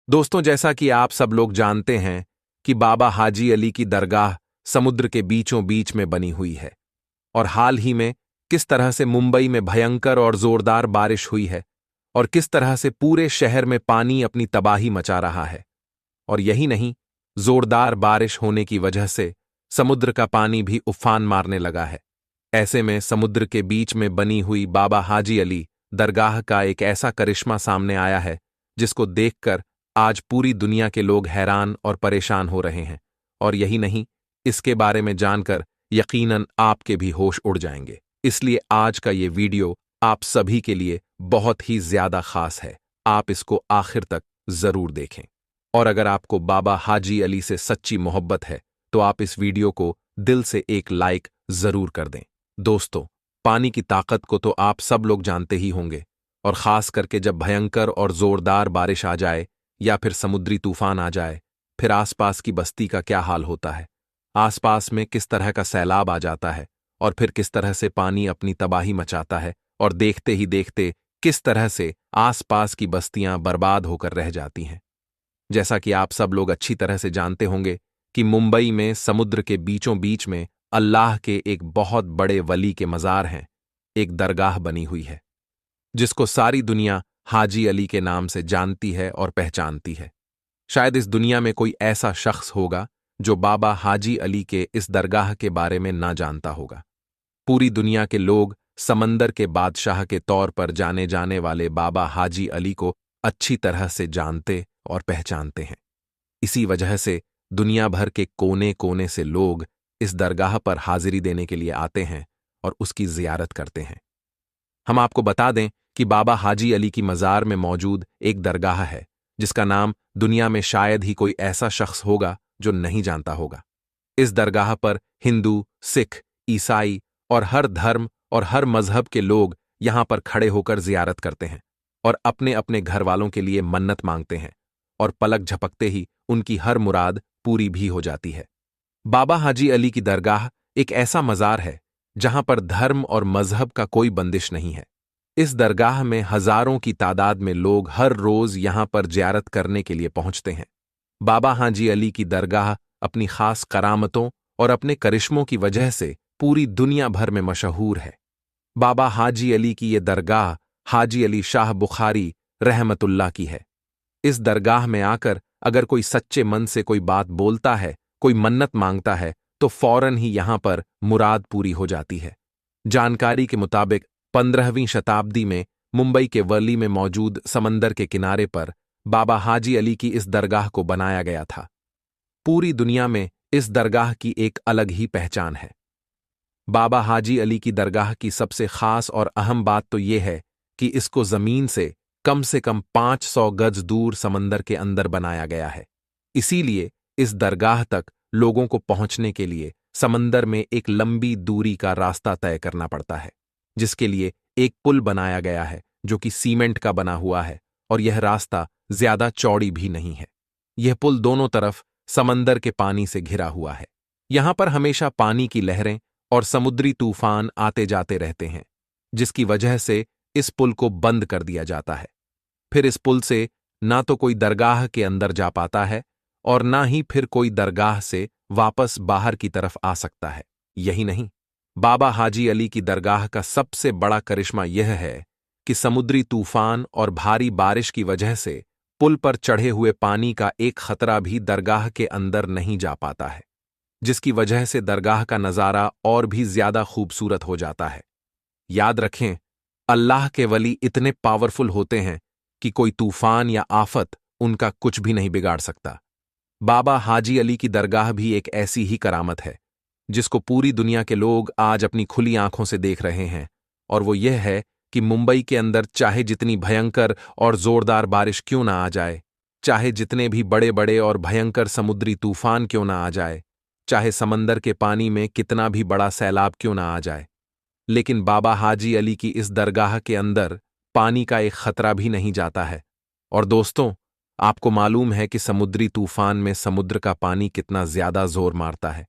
दोस्तों, जैसा कि आप सब लोग जानते हैं कि बाबा हाजी अली की दरगाह समुद्र के बीचों बीच में बनी हुई है और हाल ही में किस तरह से मुंबई में भयंकर और जोरदार बारिश हुई है और किस तरह से पूरे शहर में पानी अपनी तबाही मचा रहा है। और यही नहीं, जोरदार बारिश होने की वजह से समुद्र का पानी भी उफान मारने लगा है। ऐसे में समुद्र के बीच में बनी हुई बाबा हाजी अली दरगाह का एक ऐसा करिश्मा सामने आया है जिसको देखकर आज पूरी दुनिया के लोग हैरान और परेशान हो रहे हैं। और यही नहीं, इसके बारे में जानकर यकीनन आपके भी होश उड़ जाएंगे। इसलिए आज का ये वीडियो आप सभी के लिए बहुत ही ज्यादा खास है। आप इसको आखिर तक जरूर देखें। और अगर आपको बाबा हाजी अली से सच्ची मोहब्बत है तो आप इस वीडियो को दिल से एक लाइक जरूर कर दें। दोस्तों, पानी की ताकत को तो आप सब लोग जानते ही होंगे, और खास करके जब भयंकर और जोरदार बारिश आ जाए या फिर समुद्री तूफान आ जाए, फिर आसपास की बस्ती का क्या हाल होता है। आसपास में किस तरह का सैलाब आ जाता है और फिर किस तरह से पानी अपनी तबाही मचाता है, और देखते ही देखते किस तरह से आसपास की बस्तियां बर्बाद होकर रह जाती हैं। जैसा कि आप सब लोग अच्छी तरह से जानते होंगे कि मुंबई में समुद्र के बीचों बीच में अल्लाह के एक बहुत बड़े वली के मज़ार हैं, एक दरगाह बनी हुई है जिसको सारी दुनिया हाजी अली के नाम से जानती है और पहचानती है। शायद इस दुनिया में कोई ऐसा शख्स होगा जो बाबा हाजी अली के इस दरगाह के बारे में ना जानता होगा। पूरी दुनिया के लोग समंदर के बादशाह के तौर पर जाने जाने वाले बाबा हाजी अली को अच्छी तरह से जानते और पहचानते हैं। इसी वजह से दुनिया भर के कोने कोने से लोग इस दरगाह पर हाजिरी देने के लिए आते हैं और उसकी जियारत करते हैं। हम आपको बता दें कि बाबा हाजी अली की मज़ार में मौजूद एक दरगाह है जिसका नाम दुनिया में शायद ही कोई ऐसा शख्स होगा जो नहीं जानता होगा। इस दरगाह पर हिंदू, सिख, ईसाई और हर धर्म और हर मजहब के लोग यहां पर खड़े होकर जियारत करते हैं और अपने अपने घर वालों के लिए मन्नत मांगते हैं, और पलक झपकते ही उनकी हर मुराद पूरी भी हो जाती है। बाबा हाजी अली की दरगाह एक ऐसा मज़ार है जहां पर धर्म और मजहब का कोई बंदिश नहीं है। इस दरगाह में हजारों की तादाद में लोग हर रोज यहां पर जियारत करने के लिए पहुंचते हैं। बाबा हाजी अली की दरगाह अपनी खास करामतों और अपने करिश्मों की वजह से पूरी दुनिया भर में मशहूर है। बाबा हाजी अली की ये दरगाह हाजी अली शाह बुखारी रहमतुल्लाह की है। इस दरगाह में आकर अगर कोई सच्चे मन से कोई बात बोलता है, कोई मन्नत मांगता है, तो फौरन ही यहां पर मुराद पूरी हो जाती है। जानकारी के मुताबिक 15वीं शताब्दी में मुंबई के वर्ली में मौजूद समंदर के किनारे पर बाबा हाजी अली की इस दरगाह को बनाया गया था। पूरी दुनिया में इस दरगाह की एक अलग ही पहचान है। बाबा हाजी अली की दरगाह की सबसे खास और अहम बात तो यह है कि इसको जमीन से कम 500 गज दूर समंदर के अंदर बनाया गया है। इसीलिए इस दरगाह तक लोगों को पहुंचने के लिए समंदर में एक लंबी दूरी का रास्ता तय करना पड़ता है, जिसके लिए एक पुल बनाया गया है जो कि सीमेंट का बना हुआ है, और यह रास्ता ज्यादा चौड़ी भी नहीं है। यह पुल दोनों तरफ समंदर के पानी से घिरा हुआ है। यहां पर हमेशा पानी की लहरें और समुद्री तूफान आते जाते रहते हैं, जिसकी वजह से इस पुल को बंद कर दिया जाता है। फिर इस पुल से ना तो कोई दरगाह के अंदर जा पाता है और ना ही फिर कोई दरगाह से वापस बाहर की तरफ आ सकता है। यही नहीं, बाबा हाजी अली की दरगाह का सबसे बड़ा करिश्मा यह है कि समुद्री तूफान और भारी बारिश की वजह से पुल पर चढ़े हुए पानी का एक खतरा भी दरगाह के अंदर नहीं जा पाता है, जिसकी वजह से दरगाह का नज़ारा और भी ज्यादा खूबसूरत हो जाता है। याद रखें, अल्लाह के वली इतने पावरफुल होते हैं कि कोई तूफान या आफत उनका कुछ भी नहीं बिगाड़ सकता। बाबा हाजी अली की दरगाह भी एक ऐसी ही करामत है जिसको पूरी दुनिया के लोग आज अपनी खुली आंखों से देख रहे हैं, और वो यह है कि मुंबई के अंदर चाहे जितनी भयंकर और जोरदार बारिश क्यों ना आ जाए, चाहे जितने भी बड़े बड़े और भयंकर समुद्री तूफान क्यों ना आ जाए, चाहे समंदर के पानी में कितना भी बड़ा सैलाब क्यों ना आ जाए, लेकिन बाबा हाजी अली की इस दरगाह के अंदर पानी का एक खतरा भी नहीं जाता है। और दोस्तों, आपको मालूम है कि समुद्री तूफान में समुद्र का पानी कितना ज्यादा जोर मारता है,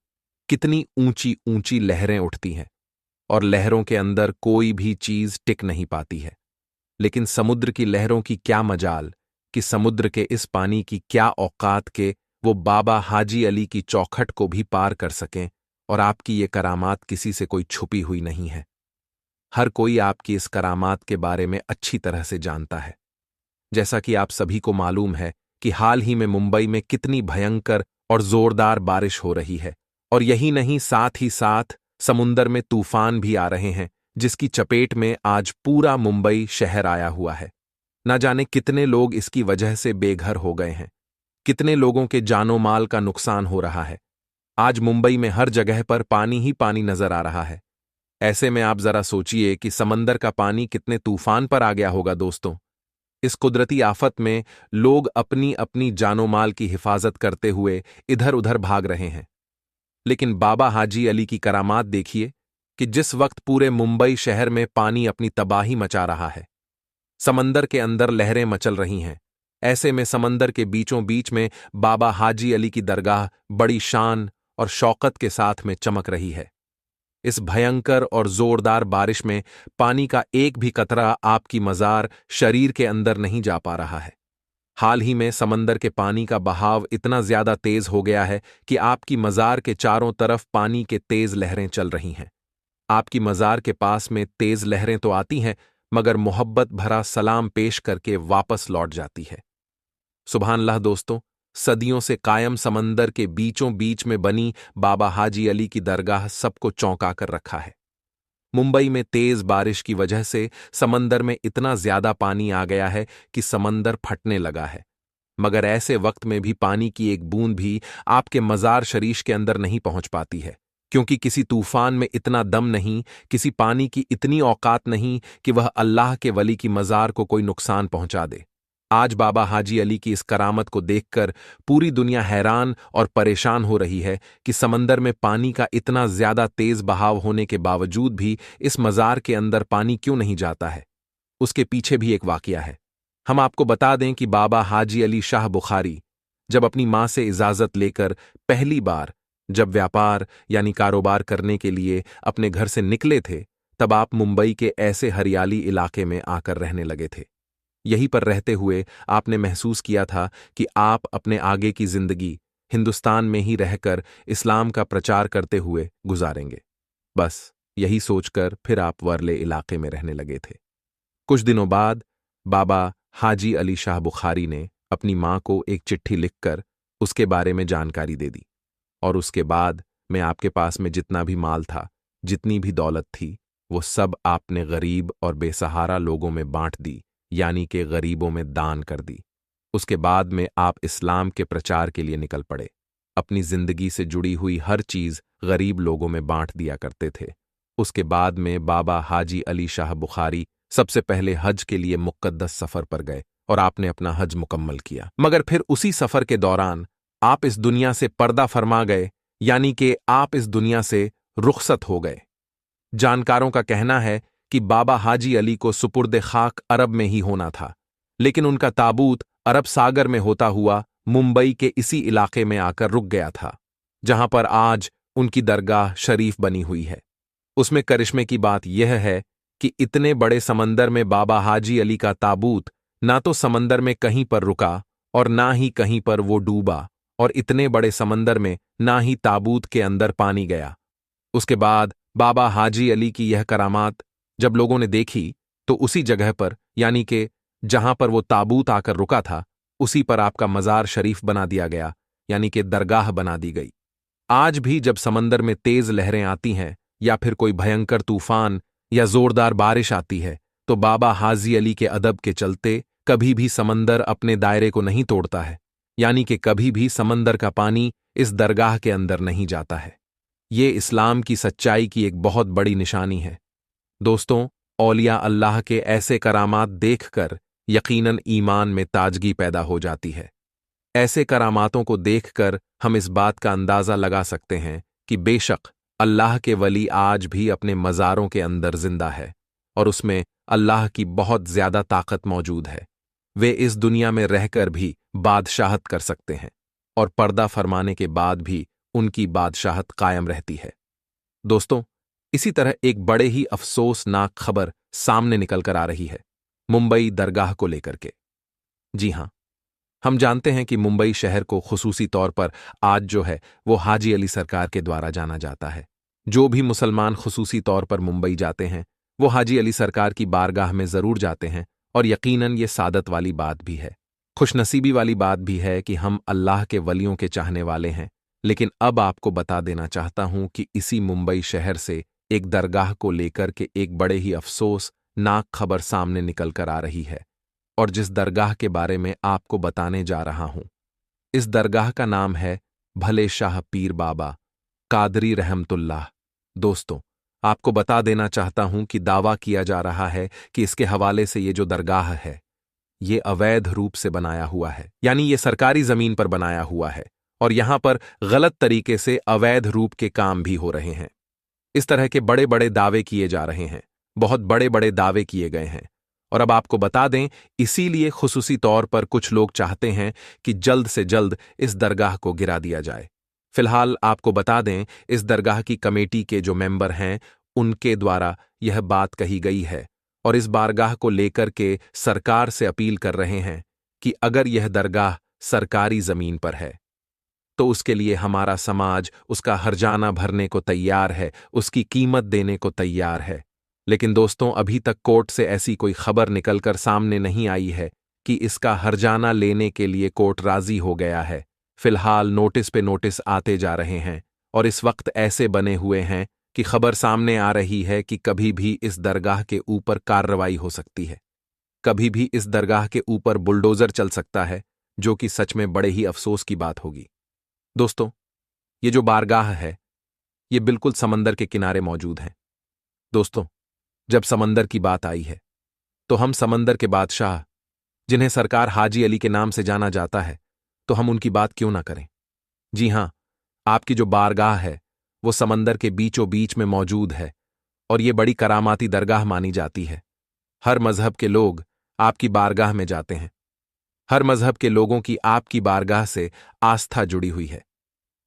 कितनी ऊंची ऊंची लहरें उठती हैं, और लहरों के अंदर कोई भी चीज टिक नहीं पाती है। लेकिन समुद्र की लहरों की क्या मजाल कि समुद्र के इस पानी की क्या औकात के वो बाबा हाजी अली की चौखट को भी पार कर सकें, और आपकी ये करामात किसी से कोई छुपी हुई नहीं है। हर कोई आपकी इस करामात के बारे में अच्छी तरह से जानता है। जैसा कि आप सभी को मालूम है कि हाल ही में मुंबई में कितनी भयंकर और जोरदार बारिश हो रही है, और यही नहीं, साथ ही साथ समुंदर में तूफान भी आ रहे हैं, जिसकी चपेट में आज पूरा मुंबई शहर आया हुआ है। न जाने कितने लोग इसकी वजह से बेघर हो गए हैं, कितने लोगों के जानो माल का नुकसान हो रहा है। आज मुंबई में हर जगह पर पानी ही पानी नजर आ रहा है। ऐसे में आप जरा सोचिए कि समंदर का पानी कितने तूफान पर आ गया होगा। दोस्तों, इस कुदरती आफत में लोग अपनी अपनी जानो माल की हिफाजत करते हुए इधर उधर भाग रहे हैं, लेकिन बाबा हाजी अली की करामात देखिए कि जिस वक्त पूरे मुंबई शहर में पानी अपनी तबाही मचा रहा है, समंदर के अंदर लहरें मचल रही हैं, ऐसे में समंदर के बीचों बीच में बाबा हाजी अली की दरगाह बड़ी शान और शौकत के साथ में चमक रही है। इस भयंकर और जोरदार बारिश में पानी का एक भी कतरा आपकी मजार शरीर के अंदर नहीं जा पा रहा है। हाल ही में समंदर के पानी का बहाव इतना ज्यादा तेज हो गया है कि आपकी मजार के चारों तरफ पानी के तेज लहरें चल रही हैं। आपकी मजार के पास में तेज लहरें तो आती हैं, मगर मोहब्बत भरा सलाम पेश करके वापस लौट जाती है। सुभान अल्लाह। दोस्तों, सदियों से कायम समंदर के बीचों बीच में बनी बाबा हाजी अली की दरगाह सबको चौंका कर रखा है। मुंबई में तेज बारिश की वजह से समंदर में इतना ज्यादा पानी आ गया है कि समंदर फटने लगा है, मगर ऐसे वक्त में भी पानी की एक बूंद भी आपके मजार शरीफ के अंदर नहीं पहुंच पाती है, क्योंकि किसी तूफान में इतना दम नहीं, किसी पानी की इतनी औकात नहीं कि वह अल्लाह के वली की मजार को कोई नुकसान पहुंचा दे। आज बाबा हाजी अली की इस करामत को देखकर पूरी दुनिया हैरान और परेशान हो रही है कि समंदर में पानी का इतना ज्यादा तेज बहाव होने के बावजूद भी इस मजार के अंदर पानी क्यों नहीं जाता है। उसके पीछे भी एक वाकया है। हम आपको बता दें कि बाबा हाजी अली शाह बुखारी जब अपनी मां से इजाजत लेकर पहली बार जब व्यापार यानी कारोबार करने के लिए अपने घर से निकले थे, तब आप मुंबई के ऐसे हरियाली इलाके में आकर रहने लगे थे। यहीं पर रहते हुए आपने महसूस किया था कि आप अपने आगे की जिंदगी हिंदुस्तान में ही रहकर इस्लाम का प्रचार करते हुए गुजारेंगे। बस यही सोचकर फिर आप वर्ले इलाके में रहने लगे थे। कुछ दिनों बाद बाबा हाजी अली शाह बुखारी ने अपनी मां को एक चिट्ठी लिखकर उसके बारे में जानकारी दे दी, और उसके बाद में आपके पास में जितना भी माल था, जितनी भी दौलत थी, वो सब आपने गरीब और बेसहारा लोगों में बांट दी, यानी कि गरीबों में दान कर दी। उसके बाद में आप इस्लाम के प्रचार के लिए निकल पड़े। अपनी जिंदगी से जुड़ी हुई हर चीज गरीब लोगों में बांट दिया करते थे। उसके बाद में बाबा हाजी अली शाह बुखारी सबसे पहले हज के लिए मुक़द्दस सफर पर गए और आपने अपना हज मुकम्मल किया। मगर फिर उसी सफर के दौरान आप इस दुनिया से पर्दा फरमा गए, यानी कि आप इस दुनिया से रुखसत हो गए। जानकारों का कहना है कि बाबा हाजी अली को सुपुर्द खाक अरब में ही होना था, लेकिन उनका ताबूत अरब सागर में होता हुआ मुंबई के इसी इलाके में आकर रुक गया था, जहां पर आज उनकी दरगाह शरीफ बनी हुई है। उसमें करिश्मे की बात यह है कि इतने बड़े समंदर में बाबा हाजी अली का ताबूत ना तो समंदर में कहीं पर रुका और ना ही कहीं पर वो डूबा, और इतने बड़े समंदर में ना ही ताबूत के अंदर पानी गया। उसके बाद बाबा हाजी अली की यह करामात जब लोगों ने देखी, तो उसी जगह पर, यानी कि जहां पर वो ताबूत आकर रुका था, उसी पर आपका मजार शरीफ बना दिया गया, यानी कि दरगाह बना दी गई। आज भी जब समंदर में तेज लहरें आती हैं या फिर कोई भयंकर तूफान या जोरदार बारिश आती है, तो बाबा हाजी अली के अदब के चलते कभी भी समंदर अपने दायरे को नहीं तोड़ता है, यानी कि कभी भी समंदर का पानी इस दरगाह के अंदर नहीं जाता है। ये इस्लाम की सच्चाई की एक बहुत बड़ी निशानी है। दोस्तों, औलिया अल्लाह के ऐसे करामात देखकर यकीनन ईमान में ताजगी पैदा हो जाती है। ऐसे करामातों को देखकर हम इस बात का अंदाजा लगा सकते हैं कि बेशक अल्लाह के वली आज भी अपने मज़ारों के अंदर जिंदा है, और उसमें अल्लाह की बहुत ज्यादा ताकत मौजूद है। वे इस दुनिया में रहकर भी बादशाहत कर सकते हैं, और पर्दा फरमाने के बाद भी उनकी बादशाहत कायम रहती है। दोस्तों, इसी तरह एक बड़े ही अफसोसनाक खबर सामने निकल कर आ रही है मुंबई दरगाह को लेकर के। जी हां, हम जानते हैं कि मुंबई शहर को खुसूसी तौर पर आज जो है वो हाजी अली सरकार के द्वारा जाना जाता है। जो भी मुसलमान खुसूसी तौर पर मुंबई जाते हैं वो हाजी अली सरकार की बारगाह में जरूर जाते हैं, और यकीनन ये सादत वाली बात भी है, खुशनसीबी वाली बात भी है कि हम अल्लाह के वलियों के चाहने वाले हैं। लेकिन अब आपको बता देना चाहता हूं कि इसी मुंबई शहर से एक दरगाह को लेकर के एक बड़े ही अफसोसनाक खबर सामने निकल कर आ रही है, और जिस दरगाह के बारे में आपको बताने जा रहा हूं, इस दरगाह का नाम है भले शाह पीर बाबा कादरी रहमतुल्लाह। दोस्तों, आपको बता देना चाहता हूं कि दावा किया जा रहा है कि इसके हवाले से ये जो दरगाह है ये अवैध रूप से बनाया हुआ है, यानी ये सरकारी जमीन पर बनाया हुआ है, और यहां पर गलत तरीके से अवैध रूप के काम भी हो रहे हैं। इस तरह के बड़े बड़े दावे किए जा रहे हैं, बहुत बड़े बड़े दावे किए गए हैं। और अब आपको बता दें, इसीलिए खुसूसी तौर पर कुछ लोग चाहते हैं कि जल्द से जल्द इस दरगाह को गिरा दिया जाए। फिलहाल आपको बता दें, इस दरगाह की कमेटी के जो मेंबर हैं उनके द्वारा यह बात कही गई है, और इस बारगाह को लेकर के सरकार से अपील कर रहे हैं कि अगर यह दरगाह सरकारी जमीन पर है तो उसके लिए हमारा समाज उसका हर्जाना भरने को तैयार है, उसकी कीमत देने को तैयार है। लेकिन दोस्तों, अभी तक कोर्ट से ऐसी कोई खबर निकलकर सामने नहीं आई है कि इसका हर्जाना लेने के लिए कोर्ट राजी हो गया है। फिलहाल नोटिस पे नोटिस आते जा रहे हैं, और इस वक्त ऐसे बने हुए हैं कि खबर सामने आ रही है कि कभी भी इस दरगाह के ऊपर कार्रवाई हो सकती है, कभी भी इस दरगाह के ऊपर बुलडोजर चल सकता है, जो कि सच में बड़े ही अफसोस की बात होगी। दोस्तों, ये जो बारगाह है ये बिल्कुल समंदर के किनारे मौजूद है। दोस्तों, जब समंदर की बात आई है तो हम समंदर के बादशाह, जिन्हें सरकार हाजी अली के नाम से जाना जाता है, तो हम उनकी बात क्यों ना करें। जी हां, आपकी जो बारगाह है वो समंदर के बीचों बीच में मौजूद है, और ये बड़ी करामाती दरगाह मानी जाती है। हर मजहब के लोग आपकी बारगाह में जाते हैं। हर मजहब के लोगों की आपकी बारगाह से आस्था जुड़ी हुई है,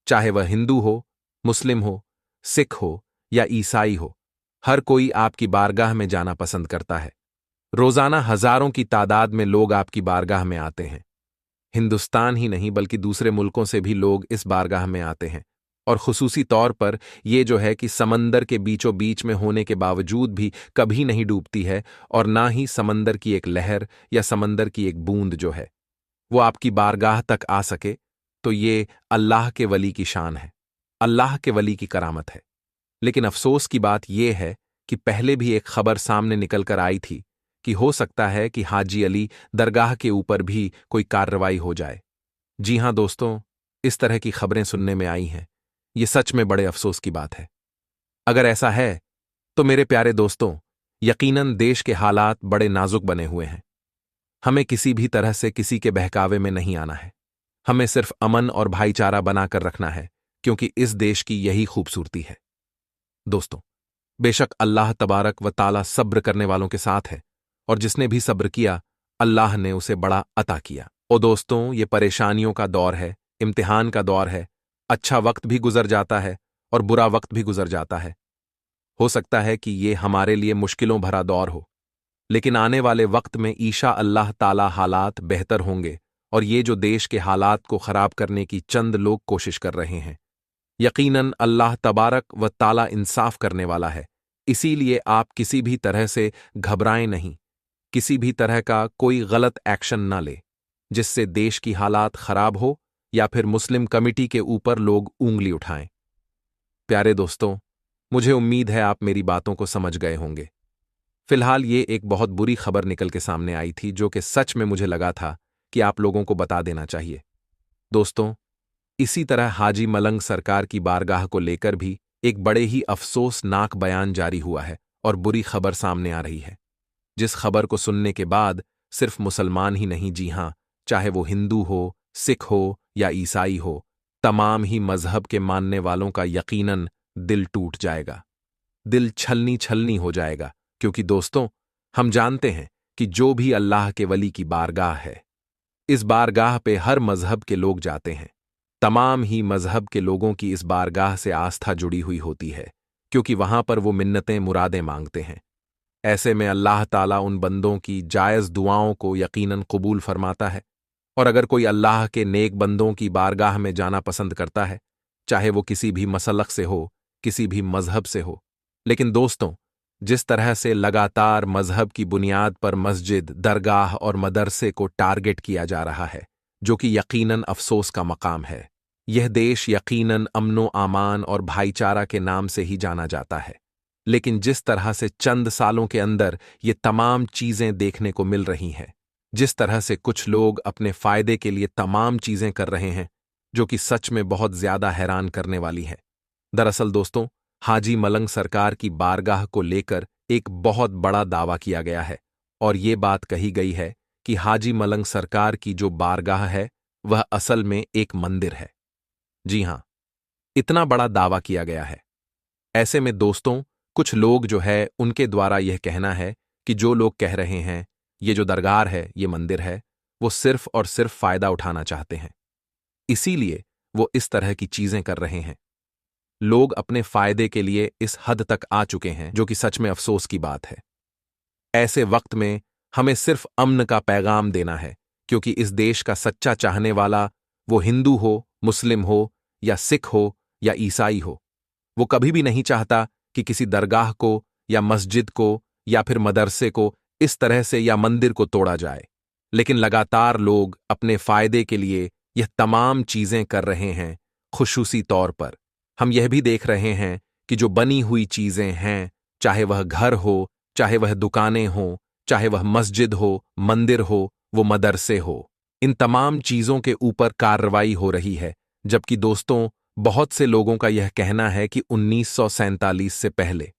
चाहे वह हिंदू हो, मुस्लिम हो, सिख हो या ईसाई हो। हर कोई आपकी बारगाह में जाना पसंद करता है। रोजाना हजारों की तादाद में लोग आपकी बारगाह में आते हैं। हिंदुस्तान ही नहीं बल्कि दूसरे मुल्कों से भी लोग इस बारगाह में आते हैं, और खुसूसी तौर पर यह जो है कि समंदर के बीचों बीच में होने के बावजूद भी कभी नहीं डूबती है, और ना ही समंदर की एक लहर या समंदर की एक बूंद जो है वो आपकी बारगाह तक आ सके, तो ये अल्लाह के वली की शान है, अल्लाह के वली की करामत है। लेकिन अफसोस की बात यह है कि पहले भी एक खबर सामने निकल कर आई थी कि हो सकता है कि हाजी अली दरगाह के ऊपर भी कोई कार्रवाई हो जाए। जी हां दोस्तों, इस तरह की खबरें सुनने में आई हैं। ये सच में बड़े अफसोस की बात है। अगर ऐसा है तो मेरे प्यारे दोस्तों, यकीनन देश के हालात बड़े नाजुक बने हुए हैं। हमें किसी भी तरह से किसी के बहकावे में नहीं आना है। हमें सिर्फ अमन और भाईचारा बनाकर रखना है, क्योंकि इस देश की यही खूबसूरती है। दोस्तों, बेशक अल्लाह तबारक व ताला सब्र करने वालों के साथ है, और जिसने भी सब्र किया अल्लाह ने उसे बड़ा अता किया। ओ दोस्तों, ये परेशानियों का दौर है, इम्तिहान का दौर है। अच्छा वक्त भी गुजर जाता है और बुरा वक्त भी गुजर जाता है। हो सकता है कि ये हमारे लिए मुश्किलों भरा दौर हो, लेकिन आने वाले वक्त में ईशा अल्लाह ताला हालात बेहतर होंगे, और ये जो देश के हालात को खराब करने की चंद लोग कोशिश कर रहे हैं, यकीनन अल्लाह तबारक व ताला इंसाफ करने वाला है। इसीलिए आप किसी भी तरह से घबराएं नहीं, किसी भी तरह का कोई गलत एक्शन ना ले जिससे देश की हालात खराब हो या फिर मुस्लिम कमिटी के ऊपर लोग ऊंगली उठाएं। प्यारे दोस्तों, मुझे उम्मीद है आप मेरी बातों को समझ गए होंगे। फिलहाल ये एक बहुत बुरी खबर निकल के सामने आई थी, जो कि सच में मुझे लगा था कि आप लोगों को बता देना चाहिए। दोस्तों, इसी तरह हाजी मलंग सरकार की बारगाह को लेकर भी एक बड़े ही अफसोसनाक बयान जारी हुआ है, और बुरी खबर सामने आ रही है, जिस खबर को सुनने के बाद सिर्फ मुसलमान ही नहीं, जी हां, चाहे वो हिंदू हो, सिख हो या ईसाई हो, तमाम ही मजहब के मानने वालों का यकीनन दिल टूट जाएगा, दिल छलनी छलनी हो जाएगा। क्योंकि दोस्तों, हम जानते हैं कि जो भी अल्लाह के वली की बारगाह है, इस बारगाह पे हर मजहब के लोग जाते हैं। तमाम ही मजहब के लोगों की इस बारगाह से आस्था जुड़ी हुई होती है, क्योंकि वहां पर वो मिन्नतें मुरादें मांगते हैं। ऐसे में अल्लाह ताला उन बंदों की जायज़ दुआओं को यकीनन कबूल फरमाता है, और अगर कोई अल्लाह के नेक बंदों की बारगाह में जाना पसंद करता है, चाहे वो किसी भी मसलक से हो, किसी भी मजहब से हो। लेकिन दोस्तों, जिस तरह से लगातार मजहब की बुनियाद पर मस्जिद, दरगाह और मदरसे को टारगेट किया जा रहा है, जो कि यकीनन अफसोस का मकाम है। यह देश यकीनन अमनो आमान और भाईचारा के नाम से ही जाना जाता है, लेकिन जिस तरह से चंद सालों के अंदर ये तमाम चीजें देखने को मिल रही हैं, जिस तरह से कुछ लोग अपने फायदे के लिए तमाम चीजें कर रहे हैं, जो कि सच में बहुत ज्यादा हैरान करने वाली है। दरअसल दोस्तों, हाजी मलंग सरकार की बारगाह को लेकर एक बहुत बड़ा दावा किया गया है और ये बात कही गई है कि हाजी मलंग सरकार की जो बारगाह है वह असल में एक मंदिर है। जी हां, इतना बड़ा दावा किया गया है। ऐसे में दोस्तों, कुछ लोग जो है उनके द्वारा यह कहना है कि जो लोग कह रहे हैं ये जो दरगाह है, ये मंदिर है, वो सिर्फ और सिर्फ फायदा उठाना चाहते हैं, इसीलिए वो इस तरह की चीजें कर रहे हैं। लोग अपने फायदे के लिए इस हद तक आ चुके हैं, जो कि सच में अफसोस की बात है। ऐसे वक्त में हमें सिर्फ अमन का पैगाम देना है, क्योंकि इस देश का सच्चा चाहने वाला, वो हिंदू हो, मुस्लिम हो या सिख हो या ईसाई हो, वो कभी भी नहीं चाहता कि किसी दरगाह को या मस्जिद को या फिर मदरसे को इस तरह से या मंदिर को तोड़ा जाए। लेकिन लगातार लोग अपने फायदे के लिए यह तमाम चीजें कर रहे हैं। खुसूसी तौर पर हम यह भी देख रहे हैं कि जो बनी हुई चीजें हैं, चाहे वह घर हो, चाहे वह दुकानें हो, चाहे वह मस्जिद हो, मंदिर हो, वो मदरसे हो, इन तमाम चीजों के ऊपर कार्रवाई हो रही है। जबकि दोस्तों, बहुत से लोगों का यह कहना है कि 1947 से पहले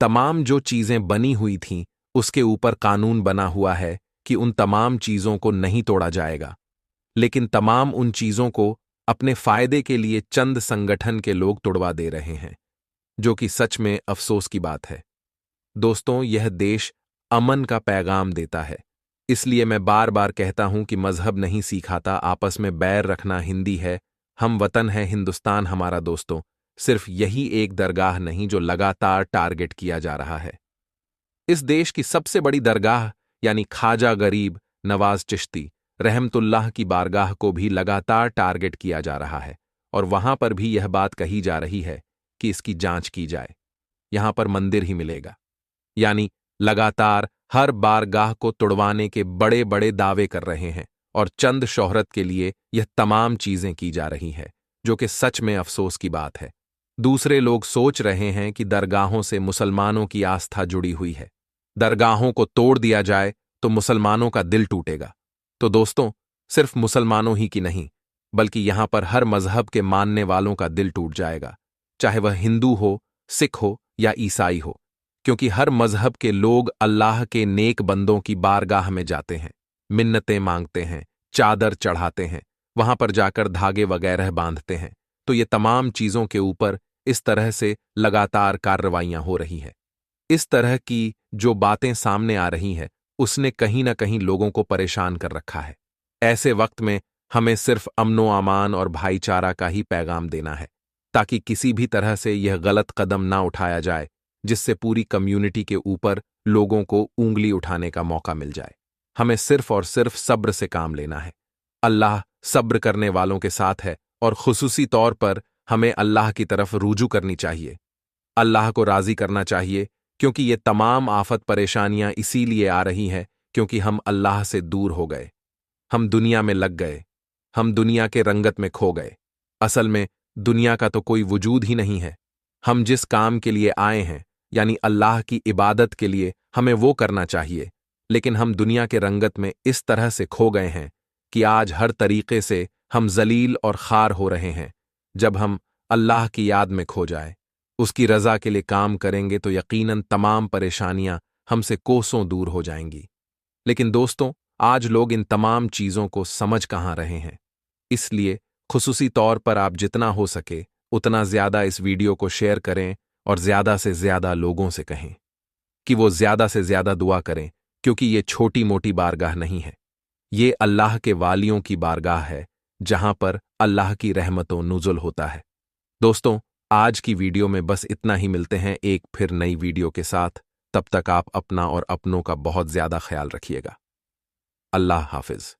तमाम जो चीजें बनी हुई थीं, उसके ऊपर कानून बना हुआ है कि उन तमाम चीजों को नहीं तोड़ा जाएगा। लेकिन तमाम उन चीजों को अपने फायदे के लिए चंद संगठन के लोग तोड़वा दे रहे हैं, जो कि सच में अफसोस की बात है। दोस्तों, यह देश अमन का पैगाम देता है, इसलिए मैं बार बार कहता हूं कि मजहब नहीं सिखाता आपस में बैर रखना हिंदी है, हम वतन है हिंदुस्तान हमारा। दोस्तों, सिर्फ यही एक दरगाह नहीं जो लगातार टारगेट किया जा रहा है। इस देश की सबसे बड़ी दरगाह यानी ख्वाजा गरीब नवाज चिश्ती रहमतुल्लाह की बारगाह को भी लगातार टारगेट किया जा रहा है और वहां पर भी यह बात कही जा रही है कि इसकी जांच की जाए, यहां पर मंदिर ही मिलेगा। यानी लगातार हर बारगाह को तुड़वाने के बड़े बड़े दावे कर रहे हैं और चंद शोहरत के लिए यह तमाम चीजें की जा रही है, जो कि सच में अफसोस की बात है। दूसरे लोग सोच रहे हैं कि दरगाहों से मुसलमानों की आस्था जुड़ी हुई है, दरगाहों को तोड़ दिया जाए तो मुसलमानों का दिल टूटेगा। तो दोस्तों, सिर्फ मुसलमानों ही की नहीं, बल्कि यहां पर हर मजहब के मानने वालों का दिल टूट जाएगा, चाहे वह हिंदू हो, सिख हो या ईसाई हो, क्योंकि हर मजहब के लोग अल्लाह के नेक बंदों की बारगाह में जाते हैं, मिन्नतें मांगते हैं, चादर चढ़ाते हैं, वहां पर जाकर धागे वगैरह बांधते हैं। तो ये तमाम चीजों के ऊपर इस तरह से लगातार कार्रवाइयां हो रही हैं। इस तरह की जो बातें सामने आ रही हैं, उसने कहीं ना कहीं लोगों को परेशान कर रखा है। ऐसे वक्त में हमें सिर्फ अमनो अमान और भाईचारा का ही पैगाम देना है, ताकि किसी भी तरह से यह गलत कदम ना उठाया जाए जिससे पूरी कम्युनिटी के ऊपर लोगों को ऊंगली उठाने का मौका मिल जाए। हमें सिर्फ और सिर्फ सब्र से काम लेना है। अल्लाह सब्र करने वालों के साथ है और खुसूसी तौर पर हमें अल्लाह की तरफ रुजू करनी चाहिए, अल्लाह को राजी करना चाहिए, क्योंकि ये तमाम आफत परेशानियां इसीलिए आ रही हैं क्योंकि हम अल्लाह से दूर हो गए, हम दुनिया में लग गए, हम दुनिया के रंगत में खो गए। असल में दुनिया का तो कोई वजूद ही नहीं है। हम जिस काम के लिए आए हैं, यानी अल्लाह की इबादत के लिए, हमें वो करना चाहिए, लेकिन हम दुनिया के रंगत में इस तरह से खो गए हैं कि आज हर तरीके से हम जलील और खार हो रहे हैं। जब हम अल्लाह की याद में खो जाए, उसकी रजा के लिए काम करेंगे तो यकीनन तमाम परेशानियां हमसे कोसों दूर हो जाएंगी। लेकिन दोस्तों, आज लोग इन तमाम चीजों को समझ कहां रहे हैं। इसलिए खुसूसी तौर पर आप जितना हो सके उतना ज्यादा इस वीडियो को शेयर करें और ज्यादा से ज्यादा लोगों से कहें कि वो ज्यादा से ज्यादा दुआ करें, क्योंकि ये छोटी मोटी बारगाह नहीं है, ये अल्लाह के वालियों की बारगाह है, जहां पर अल्लाह की रहमतों नुज़ुल होता है। दोस्तों, आज की वीडियो में बस इतना ही। मिलते हैं एक फिर नई वीडियो के साथ। तब तक आप अपना और अपनों का बहुत ज्यादा ख्याल रखिएगा। अल्लाह हाफिज।